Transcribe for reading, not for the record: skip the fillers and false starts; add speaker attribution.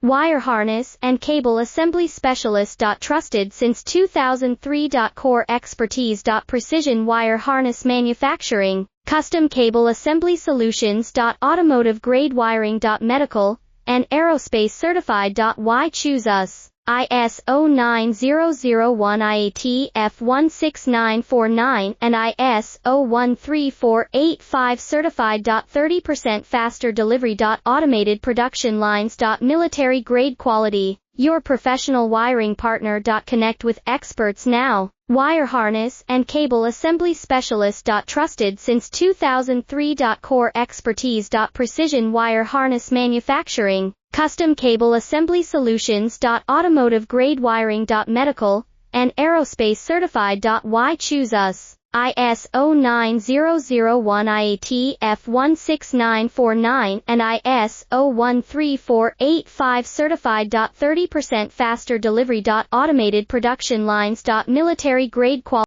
Speaker 1: Wire harness and cable assembly specialist. Trusted since 2003. Core expertise. Precision wire harness manufacturing, custom cable assembly solutions. Automotive grade wiring. Medical and aerospace certified. Why choose us? ISO 9001 IAT F16949 and ISO 13485 certified. 30% faster delivery. Automated production lines. Military grade quality, your professional wiring partner. Connect with experts now. Wire harness and cable assembly specialist. Trusted since 2003. Core expertise. Precision wire harness manufacturing, custom cable assembly solutions. Automotive grade wiring. Medical and aerospace certified. Why choose us? ISO 9001 IAT F16949 and ISO 13485 certified. 30% faster delivery. Automated production lines. Military grade quality.